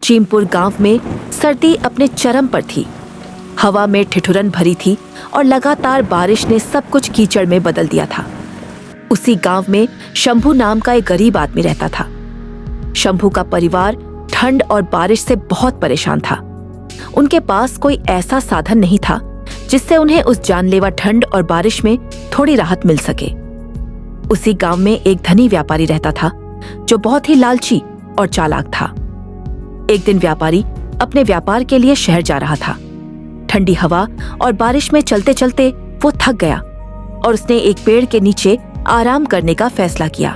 चीमपुर गांव में सर्दी अपने चरम पर थी। हवा में ठिठुरन भरी थी और लगातार बारिश ने सब कुछ कीचड़ में बदल दिया था। उसी गांव में शंभू नाम का एक गरीब आदमी रहता था। शंभू का परिवार ठंड और बारिश से बहुत परेशान था। उनके पास कोई ऐसा साधन नहीं था जिससे उन्हें उस जानलेवा ठंड और बारिश में थोड़ी राहत मिल सके। उसी गांव में एक धनी व्यापारी रहता था जो बहुत ही लालची और चालाक था। एक दिन व्यापारी अपने व्यापार के लिए शहर जा रहा था। ठंडी हवा और बारिश में चलते चलते वो थक गया और उसने एक पेड़ के नीचे आराम करने का फैसला किया।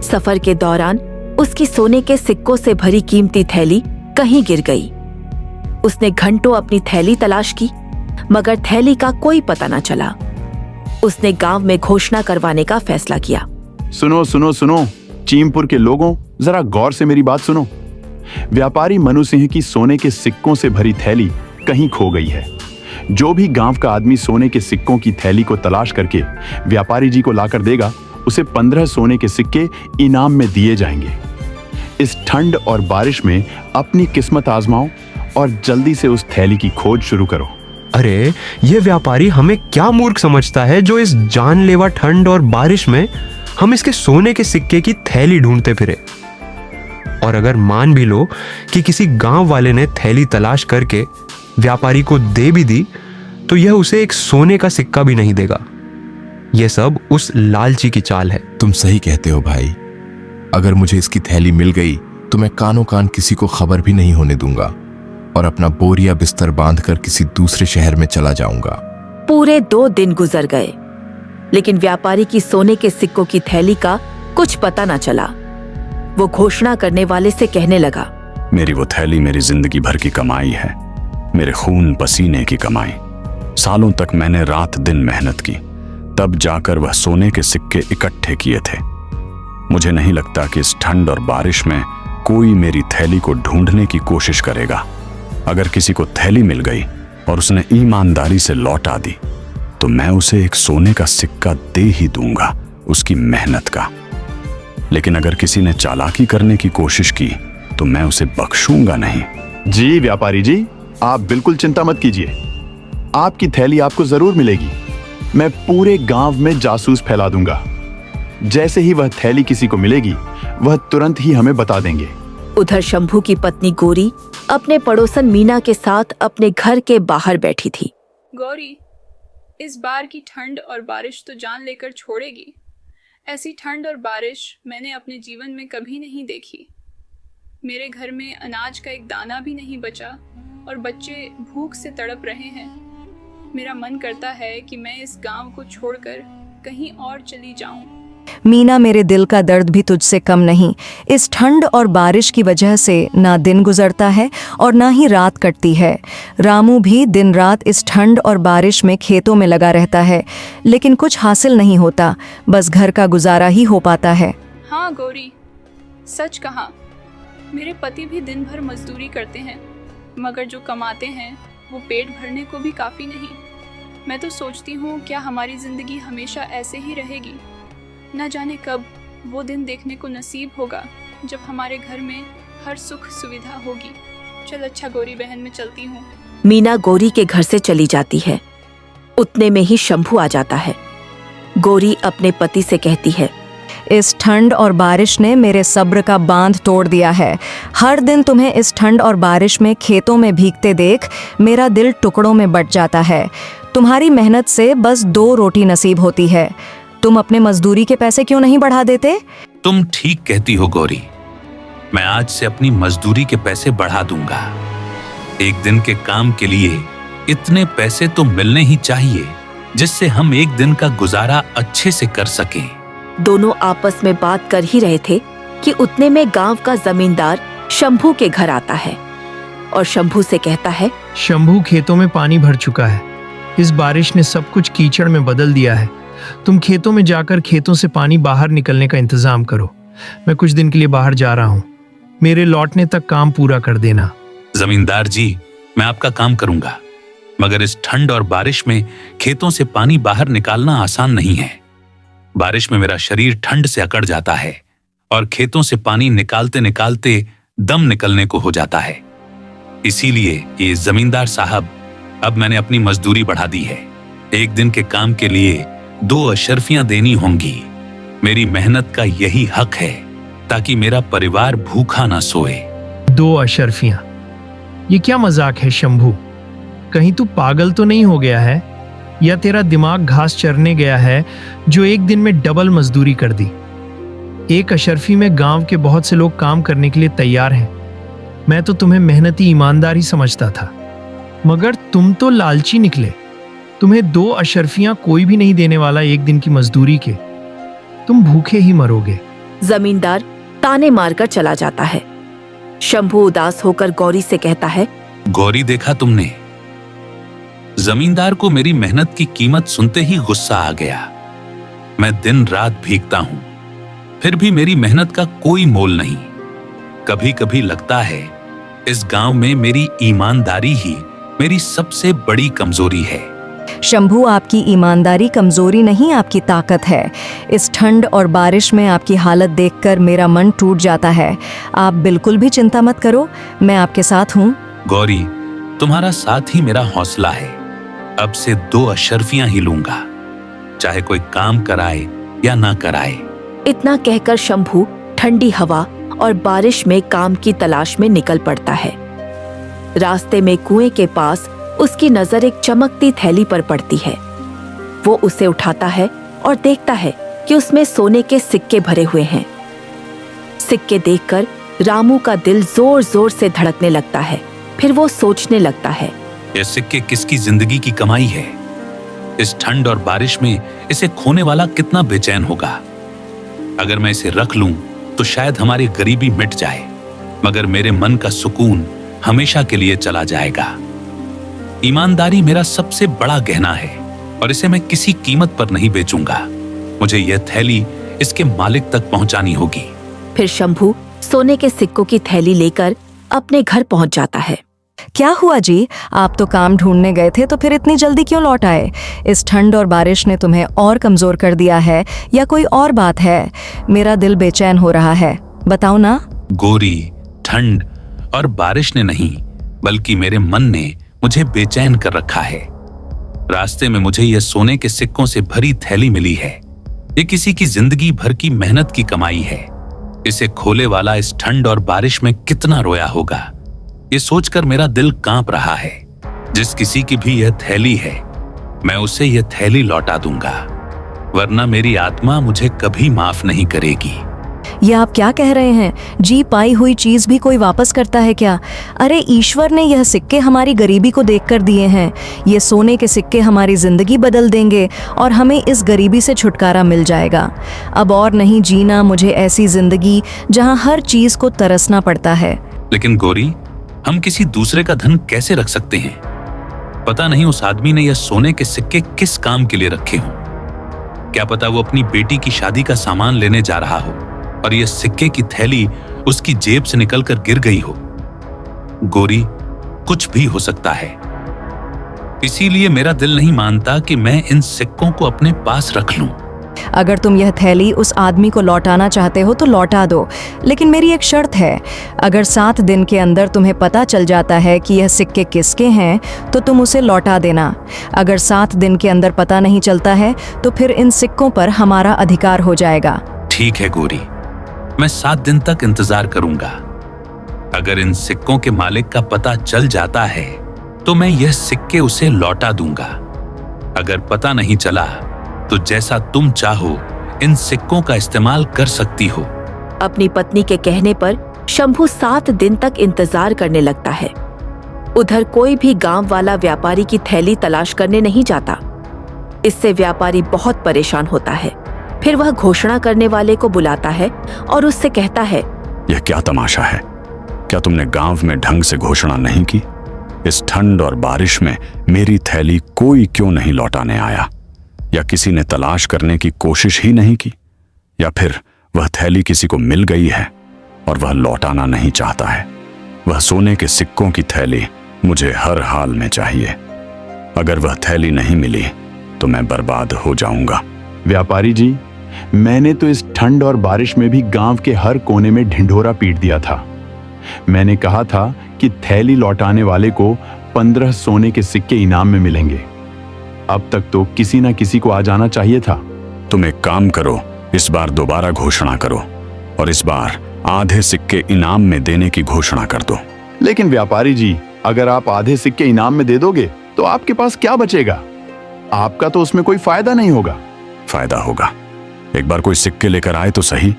सफर के दौरान उसकी सोने के सिक्कों से भरी कीमती थैली कहीं गिर गई। उसने घंटों अपनी थैली तलाश की, मगर थैली का कोई पता न चला। उसने गांव में घोषणा करवाने का फैसला किया। सुनो सुनो सुनो, चीमपुर के लोगों, जरा गौर से मेरी बात सुनो। व्यापारी मनु सिंह की सोने के सिक्कों से भरी थैली कहीं खो गई है। जो भी गांव का आदमी सोने के सिक्कों की थैली को तलाश करके व्यापारी जी को लाकर देगा, उसे 15 सोने के सिक्के इनाम में दिए जाएंगे। इस ठंड और बारिश में अपनी किस्मत आजमाओ और जल्दी से उस थैली की खोज शुरू करो। अरे, ये व्यापारी हमें क्या मूर्ख समझता है जो इस जानलेवा ठंड और बारिश में हम इसके सोने के सिक्के की थैली ढूंढते फिरे। और अगर मान भी लो कि किसी गांव वाले ने थैली तलाश करके व्यापारी को दे भी दी, तो यह उसे एक सोने का सिक्का भी नहीं देगा। यह सब उस लालची की चाल है। तुम सही कहते हो भाई। अगर मुझे इसकी थैली मिल गई तो मैं कानों कान किसी को खबर भी नहीं होने दूंगा और अपना बोरिया बिस्तर बांधकर किसी दूसरे शहर में चला जाऊंगा। पूरे 2 दिन गुजर गए, लेकिन व्यापारी की सोने के सिक्कों की थैली का कुछ पता न चला। वो घोषणा करने वाले से कहने लगा, मेरी वो थैली मेरी जिंदगी भर की कमाई है, मेरे खून पसीने की कमाई। सालों तक मैंने रात दिन मेहनत की, तब जाकर वह सोने के सिक्के इकट्ठे किए थे। मुझे नहीं लगता कि इस ठंड और बारिश में कोई मेरी थैली को ढूंढने की कोशिश करेगा। अगर किसी को थैली मिल गई और उसने ईमानदारी से लौटा दी, तो मैं उसे एक सोने का सिक्का दे ही दूंगा, उसकी मेहनत का। लेकिन अगर किसी ने चालाकी करने की कोशिश की तो मैं उसे बख्शूंगा नहीं। जी व्यापारी जी, आप बिल्कुल चिंता मत कीजिए, आपकी थैली आपको जरूर मिलेगी। मैं पूरे गांव में जासूस फैला दूंगा। जैसे ही वह थैली किसी को मिलेगी, वह तुरंत ही हमें बता देंगे। उधर शंभू की पत्नी गौरी अपने पड़ोसन मीना के साथ अपने घर के बाहर बैठी थी। गौरी, इस बार की ठंड और बारिश तो जान लेकर छोड़ेगी। ऐसी ठंड और बारिश मैंने अपने जीवन में कभी नहीं देखी। मेरे घर में अनाज का एक दाना भी नहीं बचा और बच्चे भूख से तड़प रहे हैं। मेरा मन करता है कि मैं इस गांव को छोड़कर कहीं और चली जाऊं। मीना, मेरे दिल का दर्द भी तुझसे कम नहीं। इस ठंड और बारिश की वजह से ना दिन गुजरता है और ना ही रात कटती है। रामू भी दिन रात इस ठंड और बारिश में खेतों में लगा रहता है, लेकिन कुछ हासिल नहीं होता, बस घर का गुजारा ही हो पाता है। हाँ गौरी, सच कहा। मेरे पति भी दिन भर मजदूरी करते हैं, मगर जो कमाते हैं वो पेट भरने को भी काफ़ी नहीं। मैं तो सोचती हूँ क्या हमारी ज़िंदगी हमेशा ऐसे ही रहेगी। न जाने कब वो दिन देखने को नसीब होगा जब हमारे घर में हर सुख सुविधा होगी। चल अच्छा गौरी बहन, मैं चलती हूँ। मीना गौरी के घर से चली जाती है। उतने में ही शंभू आ जाता है। गौरी अपने पति से कहती है, इस ठंड और बारिश ने मेरे सब्र का बांध तोड़ दिया है। हर दिन तुम्हें इस ठंड और बारिश में खेतों में भीगते देख मेरा दिल टुकड़ों में बट जाता है। तुम्हारी मेहनत से बस 2 रोटी नसीब होती है। तुम अपने मजदूरी के पैसे क्यों नहीं बढ़ा देते? तुम ठीक कहती हो गौरी, मैं आज से अपनी मजदूरी के पैसे बढ़ा दूंगा। एक दिन के काम के लिए इतने पैसे तो मिलने ही चाहिए जिससे हम एक दिन का गुजारा अच्छे से कर सकें। दोनों आपस में बात कर ही रहे थे कि उतने में गांव का जमींदार शंभू के घर आता है और शंभू से कहता है, शंभू, खेतों में पानी भर चुका है। इस बारिश ने सब कुछ कीचड़ में बदल दिया है। तुम खेतों में जाकर खेतों से पानी बाहर निकलने का इंतजाम करो। मैं कुछ दिन के लिए बाहर जा रहा हूँ, मेरे लौटने तक काम पूरा कर देना। जमींदार जी, मैं आपका काम करूंगा, मगर इस ठंड और बारिश में खेतों से पानी बाहर निकालना आसान नहीं है। बारिश में मेरा शरीर ठंड से अकड़ जाता है और खेतों से पानी निकालते निकालते दम निकलने को हो जाता है। इसीलिए ये जमींदार साहब, अब मैंने अपनी मजदूरी बढ़ा दी है। एक दिन के काम के लिए 2 अशर्फियां देनी होंगी। मेरी मेहनत का यही हक है ताकि मेरा परिवार भूखा ना सोए। 2 अशर्फियां? ये क्या मजाक है शंभू? कहीं तू पागल तो नहीं हो गया है, या तेरा दिमाग घास चरने गया है जो एक दिन में डबल मजदूरी कर दी? 1 अशर्फी में गांव के बहुत से लोग काम करने के लिए तैयार हैं। मैं तो तुम्हें मेहनती ईमानदार ही समझता था, मगर तुम तो लालची निकले। तुम्हें 2 अशर्फियां कोई भी नहीं देने वाला एक दिन की मजदूरी के। तुम भूखे ही मरोगे। जमींदार ताने मारकर चला जाता है। शंभू उदास होकर गौरी से कहता है, गौरी, देखा तुमने? जमींदार को मेरी मेहनत की कीमत सुनते ही गुस्सा आ गया। मैं दिन रात भीगता हूं, फिर भी मेरी मेहनत का कोई मोल नहीं। कभी कभी लगता है इस गांव में मेरी ईमानदारी ही मेरी सबसे बड़ी कमजोरी है। शंभू, आपकी ईमानदारी कमजोरी नहीं, आपकी ताकत है। इस ठंड और बारिश में आपकी हालत देखकर मेरा मन टूट जाता है। आप बिल्कुल भी चिंता मत करो, मैं आपके साथ हूँ। गौरी, तुम्हारा साथ ही मेरा हौसला है। अब से 2 अशर्फियां ही लूंगा, चाहे कोई काम कराए या ना कराए। इतना कहकर शंभू ठंडी हवा और बारिश में काम की तलाश में निकल पड़ता है। रास्ते में कुएं के पास उसकी नजर एक चमकती थैली पर पड़ती है। वो उसे उठाता है और देखता है कि उसमें सोने के सिक्के भरे हुए हैं। सिक्के देखकर रामू का दिल जोर जोर से धड़कने लगता है। फिर वो सोचने लगता है, ये सिक्के किसकी जिंदगी की कमाई है? इस ठंड और बारिश में इसे खोने वाला कितना बेचैन होगा। अगर मैं इसे रख लूं तो शायद हमारी गरीबी मिट जाए, मगर मेरे मन का सुकून हमेशा के लिए चला जाएगा। ईमानदारी मेरा सबसे बड़ा गहना है और इसे मैं किसी कीमत पर नहीं बेचूंगा। मुझे यह थैली इसके मालिक तक पहुंचानी होगी। फिर शंभू सोने के सिक्कों की थैली लेकर अपने घर पहुंच जाता है। क्या हुआ जी? आप तो काम ढूंढने गए थे, तो फिर इतनी जल्दी क्यों लौट आए? इस ठंड और बारिश ने तुम्हें और कमजोर कर दिया है या कोई और बात है? मेरा दिल बेचैन हो रहा है, बताओ ना। गौरी, ठंड और बारिश ने नहीं, बल्कि मेरे मन ने मुझे बेचैन कर रखा है। रास्ते में मुझे यह सोने के सिक्कों से भरी थैली मिली है। ये किसी की जिंदगी भर की मेहनत की कमाई है। इसे खोले वाला इस ठंड और बारिश में कितना रोया होगा, ये सोचकर मेरा दिल कांप रहा है। जिस किसी की भी यह थैली है, मैं उसे यह थैली लौटा दूंगा, वरना मेरी आत्मा मुझे कभी माफ नहीं करेगी। ये आप क्या कह रहे हैं जी? पाई हुई चीज भी कोई वापस करता है क्या? अरे ईश्वर ने यह सिक्के हमारी गरीबी को देखकर दिए हैं। ये सोने के सिक्के हमारी जिंदगी बदल देंगे और हमें इस गरीबी से छुटकारा मिल जाएगा। अब और नहीं जीना मुझे ऐसी जिंदगी जहां हर चीज को तरसना पड़ता है। लेकिन गौरी, हम किसी दूसरे का धन कैसे रख सकते हैं? पता नहीं उस आदमी ने यह सोने के सिक्के किस काम के लिए रखे हों। क्या पता वो अपनी बेटी की शादी का सामान लेने जा रहा हो और यह सिक्के की थैली उसकी जेब से निकलकर गिर गई हो। गौरी, कुछ भी हो सकता है। इसीलिए मेरा दिल नहीं मानता कि मैं इन सिक्कों को अपने पास रख लूं। अगर तुम यह थैली उस आदमी को लौटाना चाहते हो तो लौटा दो, लेकिन मेरी एक शर्त है। अगर 7 दिन के अंदर तुम्हें पता चल जाता है कि यह सिक्के किसके हैं तो तुम उसे लौटा देना। अगर 7 दिन के अंदर पता नहीं चलता है तो फिर इन सिक्कों पर हमारा अधिकार हो जाएगा। ठीक है गौरी, मैं 7 दिन तक इंतजार करूंगा। अगर इन सिक्कों के मालिक का पता चल जाता है तो मैं यह सिक्के उसे लौटा दूंगा। अगर पता नहीं चला तो जैसा तुम चाहो इन सिक्कों का इस्तेमाल कर सकती हो। अपनी पत्नी के कहने पर शंभू 7 दिन तक इंतजार करने लगता है। उधर कोई भी गांव वाला व्यापारी की थैली तलाश करने नहीं जाता। इससे व्यापारी बहुत परेशान होता है। फिर वह घोषणा करने वाले को बुलाता है और उससे कहता है, यह क्या तमाशा है? क्या तुमने गांव में ढंग से घोषणा नहीं की? इस ठंड और बारिश में मेरी थैली कोई क्यों नहीं लौटाने आया? या किसी ने तलाश करने की कोशिश ही नहीं की? या फिर वह थैली किसी को मिल गई है और वह लौटाना नहीं चाहता है? वह सोने के सिक्कों की थैली मुझे हर हाल में चाहिए। अगर वह थैली नहीं मिली तो मैं बर्बाद हो जाऊंगा। व्यापारी जी, मैंने तो इस ठंड और बारिश में भी गांव के हर कोने में ढिंढोरा पीट दिया था, मैंने कहा था कि थैली लौटाने वाले को 15 सोने के सिक्के इनाम में मिलेंगे। अब तक तो किसी ना किसी को आ जाना चाहिए था। तुम एक काम करो, इस बार दोबारा घोषणा करो और इस बार आधे सिक्के इनाम में देने की घोषणा कर दो। लेकिन व्यापारी जी, अगर आप आधे सिक्के इनाम में दे दोगे तो आपके पास क्या बचेगा? आपका तो उसमें कोई फायदा नहीं होगा। फायदा होगा। एक बार कोई सिक्के लेकर आए तो सही,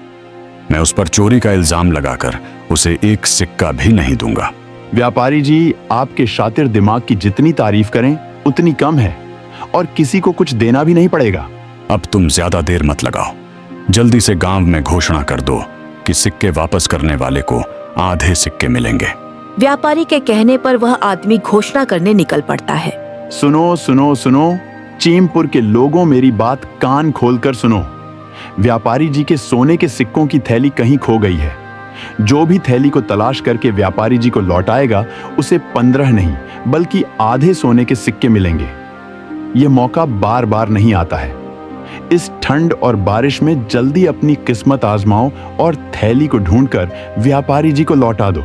मैं उस पर चोरी का इल्जाम लगाकर उसे एक सिक्का भी नहीं दूंगा। व्यापारी जी, आपके शातिर दिमाग की जितनी तारीफ करें उतनी कम है और किसी को कुछ देना भी नहीं पड़ेगा। अब तुम ज्यादा देर मत लगाओ, जल्दी से गांव में घोषणा कर दो कि सिक्के वापस करने वाले को आधे सिक्के मिलेंगे। व्यापारी के कहने पर वह आदमी घोषणा करने निकल पड़ता है। सुनो सुनो सुनो, चीमपुर के लोगों, मेरी बात कान खोलकर सुनो। व्यापारी जी के सोने के सिक्कों की थैली कहीं खो गई है। जो भी थैली को तलाश करके व्यापारी जी को लौटाएगा उसे 15 नहीं बल्कि आधे सोने के सिक्के मिलेंगे। यह मौका बार बार नहीं आता है। इस ठंड और बारिश में जल्दी अपनी किस्मत आजमाओ और थैली को ढूंढकर व्यापारी जी को लौटा दो।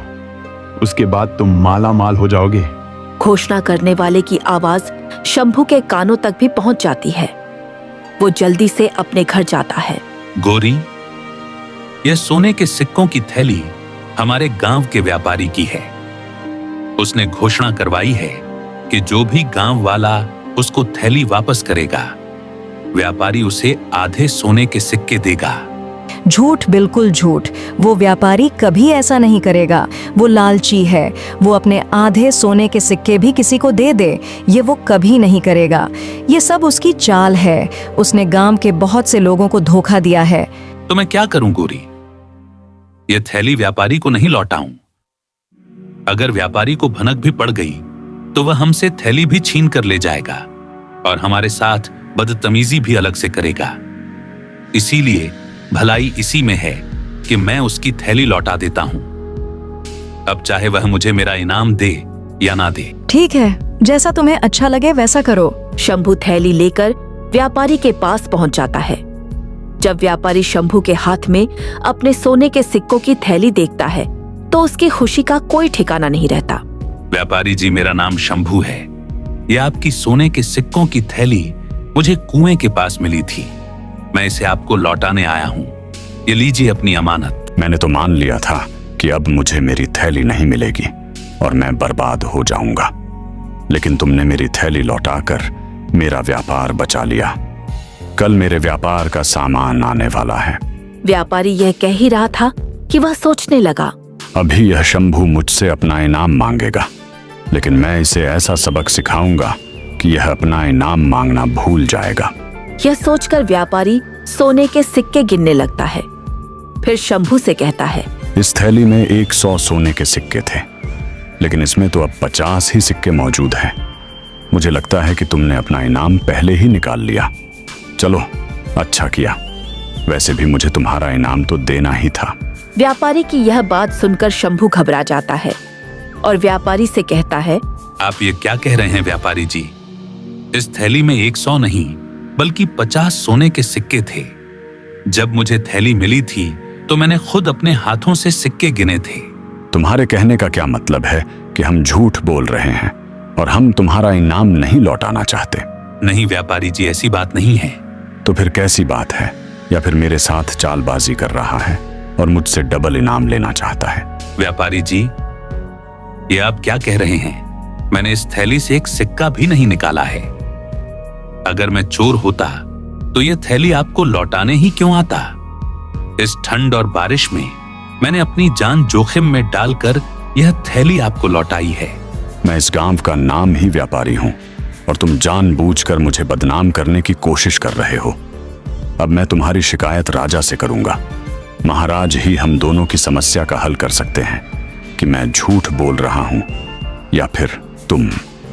उसके बाद तुम माला माल हो जाओगे। घोषणा करने वाले की आवाज शंभू के कानों तक भी पहुंच जाती है। वो जल्दी से अपने घर जाता है। गौरी, यह सोने के सिक्कों की थैली हमारे गांव के व्यापारी की है। उसने घोषणा करवाई है कि जो भी गांव वाला उसको थैली वापस करेगा, व्यापारी उसे आधे सोने के सिक्के देगा। झूठ, बिल्कुल झूठ। वो व्यापारी कभी ऐसा नहीं करेगा। वो लालची है। वो अपने आधे सोने के सिक्के भी किसी को दे दे, ये वो कभी नहीं करेगा। ये सब उसकी चाल है। उसने गांव के बहुत से लोगों को धोखा दिया है। तो मैं क्या करूं गौरी? यह थैली व्यापारी को नहीं लौटाऊं। अगर व्यापारी को भनक भी पड़ गई तो वह हमसे थैली भी छीन कर ले जाएगा और हमारे साथ बदतमीजी भी अलग से करेगा। इसीलिए भलाई इसी में है कि मैं उसकी थैली लौटा देता हूं। अब चाहे वह मुझे मेरा इनाम दे या ना दे। ठीक है, जैसा तुम्हें अच्छा लगे वैसा करो। शंभू थैली लेकर व्यापारी के पास पहुंच जाता है। जब व्यापारी शंभू के हाथ में अपने सोने के सिक्कों की थैली देखता है तो उसकी खुशी का कोई ठिकाना नहीं रहता। व्यापारी जी, मेरा नाम शंभू है। यह आपकी सोने के सिक्कों की थैली मुझे कुएं के पास मिली थी। मैं इसे आपको लौटाने आया हूं। ये लीजिए अपनी अमानत। मैंने तो मान लिया था कि अब मुझे मेरी थैली नहीं मिलेगी और मैं बर्बाद हो जाऊंगा, लेकिन तुमने मेरी थैली लौटाकर मेरा व्यापार बचा लिया। कल मेरे व्यापार का सामान आने वाला है। व्यापारी यह कह ही रहा था कि वह सोचने लगा, अभी यह शंभू मुझसे अपना इनाम मांगेगा, लेकिन मैं इसे ऐसा सबक सिखाऊंगा कि यह अपना इनाम मांगना भूल जाएगा। यह सोचकर व्यापारी सोने के सिक्के गिनने लगता है। फिर शंभू से कहता है, इस थैली में 100 सोने के सिक्के थे, लेकिन इसमें तो अब 50 ही सिक्के मौजूद हैं। मुझे लगता है कि तुमने अपना इनाम पहले ही निकाल लिया। चलो, अच्छा किया। वैसे भी मुझे तुम्हारा इनाम तो देना ही था। व्यापारी की यह बात सुनकर शंभू घबरा जाता है और व्यापारी से कहता है, आप ये क्या कह रहे हैं व्यापारी जी? इस थैली में 100 नहीं बल्कि 50 सोने के सिक्के थे। जब मुझे थैली मिली थी तो मैंने खुद अपने हाथों से सिक्के गिने थे। तुम्हारे कहने का क्या मतलब है कि हम झूठ बोल रहे हैं और हम तुम्हारा इनाम नहीं लौटाना चाहते? नहीं व्यापारी जी, ऐसी बात नहीं है। तो फिर कैसी बात है? या फिर मेरे साथ चालबाजी कर रहा है और मुझसे डबल इनाम लेना चाहता है? व्यापारी जी, ये आप क्या कह रहे हैं? मैंने इस थैली से एक सिक्का भी नहीं निकाला है। अगर मैं चोर होता तो यह थैली आपको लौटाने ही क्यों आता? इस ठंड और बारिश में मैंने अपनी जान जोखिम में डालकर यह थैली आपको लौटाई है। मैं इस गांव का नाम ही व्यापारी हूं और तुम जानबूझकर मुझे बदनाम करने की कोशिश कर रहे हो। अब मैं तुम्हारी शिकायत राजा से करूंगा। महाराज ही हम दोनों की समस्या का हल कर सकते हैं कि मैं झूठ बोल रहा हूं या फिर तुम।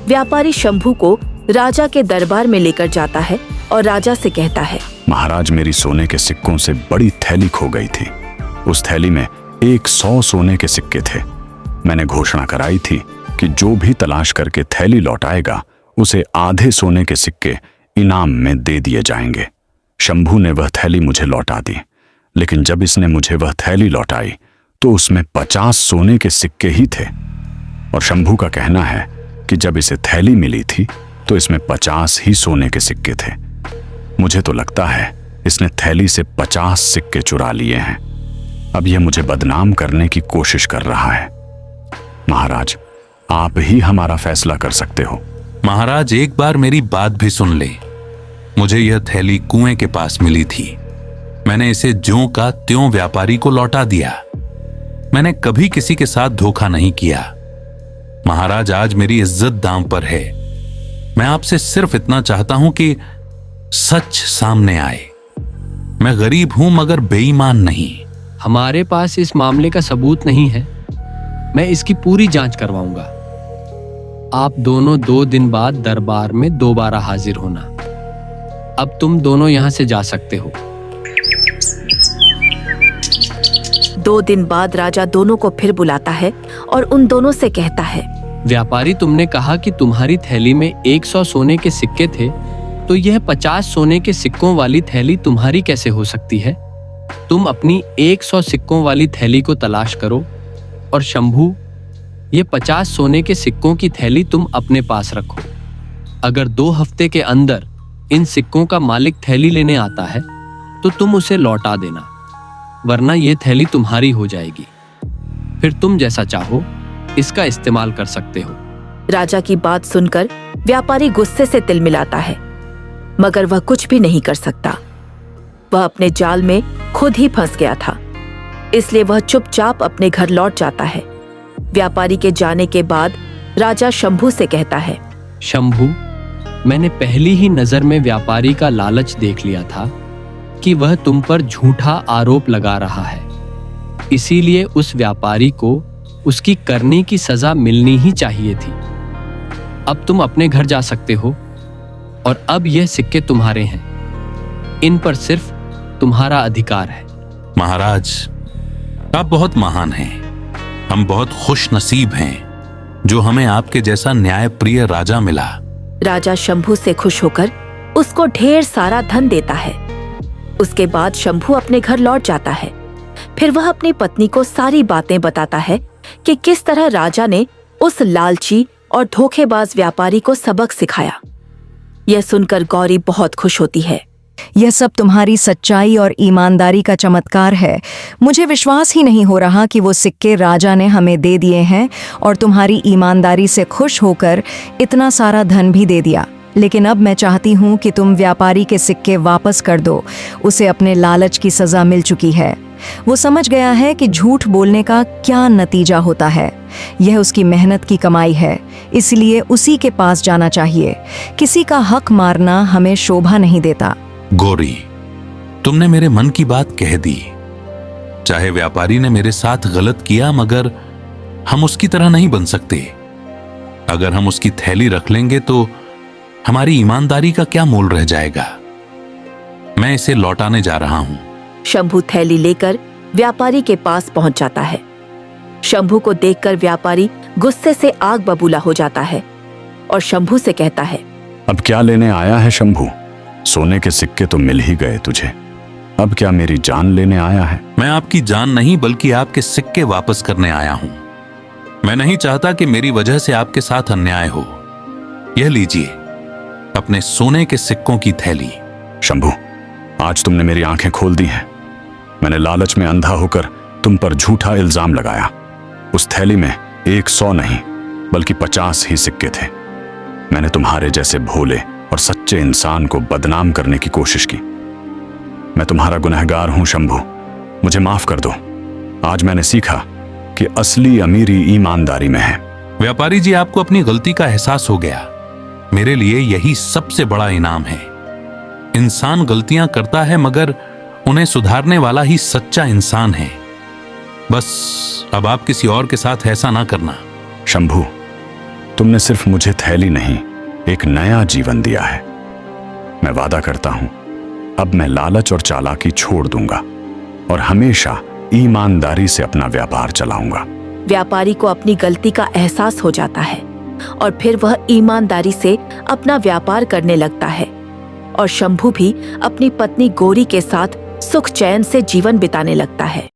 व्यापारी शंभू को राजा के दरबार में लेकर जाता है और राजा से कहता है, महाराज, मेरी सोने के सिक्कों से बड़ी थैली खो गई थी। उस थैली में 100 सोने के सिक्के थे। मैंने घोषणा कराई थी कि जो भी तलाश करके थैली लौटाएगा उसे आधे सोने के सिक्के इनाम में दे दिए जाएंगे। शंभू ने वह थैली मुझे लौटा दी, लेकिन जब इसने मुझे वह थैली लौटाई तो उसमें 50 सोने के सिक्के ही थे। और शंभू का कहना है कि जब इसे थैली मिली थी तो इसमें 50 ही सोने के सिक्के थे। मुझे तो लगता है इसने थैली से 50 सिक्के चुरा लिए हैं। अब यह मुझे बदनाम करने की कोशिश कर रहा है। महाराज, आप ही हमारा फैसला कर सकते हो। महाराज, एक बार मेरी बात भी सुन ले। मुझे यह थैली कुएं के पास मिली थी। मैंने इसे ज्यों का त्यों व्यापारी को लौटा दिया। मैंने कभी किसी के साथ धोखा नहीं किया। महाराज, आज मेरी इज्जत दांव पर है। मैं आपसे सिर्फ इतना चाहता हूं कि सच सामने आए। मैं गरीब हूं मगर बेईमान नहीं। हमारे पास इस मामले का सबूत नहीं है। मैं इसकी पूरी जांच करवाऊंगा। आप दोनों 2 दिन बाद दरबार में दोबारा हाजिर होना। अब तुम दोनों यहां से जा सकते हो। 2 दिन बाद राजा दोनों को फिर बुलाता है और उन दोनों से कहता है, व्यापारी, तुमने कहा कि तुम्हारी थैली में 100 सोने के सिक्के थे, तो यह 50 सोने के सिक्कों वाली थैली तुम्हारी कैसे हो सकती है? तुम अपनी 100 सिक्कों वाली थैली को तलाश करो और शंभू, ये 50 सोने के सिक्कों की थैली तुम अपने पास रखो। अगर 2 हफ्ते के अंदर इन सिक्कों का मालिक थैली लेने आता है तो तुम उसे लौटा देना, वरना यह थैली तुम्हारी हो जाएगी। फिर तुम जैसा चाहो इसका इस्तेमाल कर सकते हो। राजा की बात सुनकर व्यापारी गुस्से से तिलमिलाता है, मगर वह कुछ भी नहीं कर सकता। वह अपने जाल में खुद ही फंस गया था, इसलिए वह चुपचाप अपने घर लौट जाता है। व्यापारी के जाने के बाद राजा शंभू से कहता है, शंभू, मैंने पहली ही नजर में व्यापारी का लालच देख लिया था कि वह तुम पर झूठा आरोप लगा रहा है। इसीलिए उस व्यापारी को उसकी करने की सजा मिलनी ही चाहिए थी। अब तुम अपने घर जा सकते हो और अब यह सिक्के तुम्हारे हैं। इन पर सिर्फ तुम्हारा अधिकार है। महाराज, आप बहुत महान हैं। हम बहुत खुश नसीब हैं जो हमें आपके जैसा न्यायप्रिय राजा मिला। राजा शंभू से खुश होकर उसको ढेर सारा धन देता है। उसके बाद शंभू अपने घर लौट जाता है। फिर वह अपनी पत्नी को सारी बातें बताता है कि किस तरह राजा ने उस लालची और धोखेबाज व्यापारी को सबक सिखाया। यह सुनकर गौरी बहुत खुश होती है। यह सब तुम्हारी सच्चाई और ईमानदारी का चमत्कार है। मुझे विश्वास ही नहीं हो रहा कि वो सिक्के राजा ने हमें दे दिए हैं और तुम्हारी ईमानदारी से खुश होकर इतना सारा धन भी दे दिया। लेकिन अब मैं चाहती हूँ कि तुम व्यापारी के सिक्के वापस कर दो। उसे अपने लालच की सजा मिल चुकी है। वो समझ गया है कि झूठ बोलने का क्या नतीजा होता है। यह उसकी मेहनत की कमाई है, इसलिए उसी के पास जाना चाहिए। किसी का हक मारना हमें शोभा नहीं देता। गौरी, तुमने मेरे मन की बात कह दी। चाहे व्यापारी ने मेरे साथ गलत किया, मगर हम उसकी तरह नहीं बन सकते। अगर हम उसकी थैली रख लेंगे तो हमारी ईमानदारी का क्या मोल रह जाएगा। मैं इसे लौटाने जा रहा हूं। शंभू थैली लेकर व्यापारी के पास पहुंच जाता है। शंभू को देखकर व्यापारी गुस्से से आग बबूला हो जाता है और शंभू से कहता है, अब क्या लेने आया है शंभू? सोने के सिक्के तो मिल ही गए तुझे, अब क्या मेरी जान लेने आया है? मैं आपकी जान नहीं बल्कि आपके सिक्के वापस करने आया हूं। मैं नहीं चाहता कि मेरी वजह से आपके साथ अन्याय हो। यह लीजिए अपने सोने के सिक्कों की थैली। शंभू, आज तुमने मेरी आंखें खोल दी हैं। मैंने लालच में अंधा होकर तुम पर झूठा इल्जाम लगाया। उस थैली में 100 नहीं बल्कि 50 ही सिक्के थे। मैंने तुम्हारे जैसे भोले और सच्चे इंसान को बदनाम करने की कोशिश की। मैं तुम्हारा गुनहगार हूं शंभू, मुझे माफ कर दो। आज मैंने सीखा कि असली अमीरी ईमानदारी में है। व्यापारी जी, आपको अपनी गलती का एहसास हो गया। मेरे लिए यही सबसे बड़ा इनाम है। इंसान गलतियां करता है मगर उन्हें सुधारने वाला ही सच्चा इंसान है। बस अब आप किसी और के साथ ऐसा ना करना। शंभू, तुमने सिर्फ मुझे थैली नहीं, एक नया जीवन दिया है। मैं वादा करता हूं, अब मैं लालच और चालाकी छोड़ दूंगा और हमेशा ईमानदारी से अपना व्यापार चलाऊंगा। व्यापारी को अपनी गलती का एहसास हो जाता है और फिर वह ईमानदारी से अपना व्यापार करने लगता है और शंभू भी अपनी पत्नी गौरी के साथ सुख चैन से जीवन बिताने लगता है।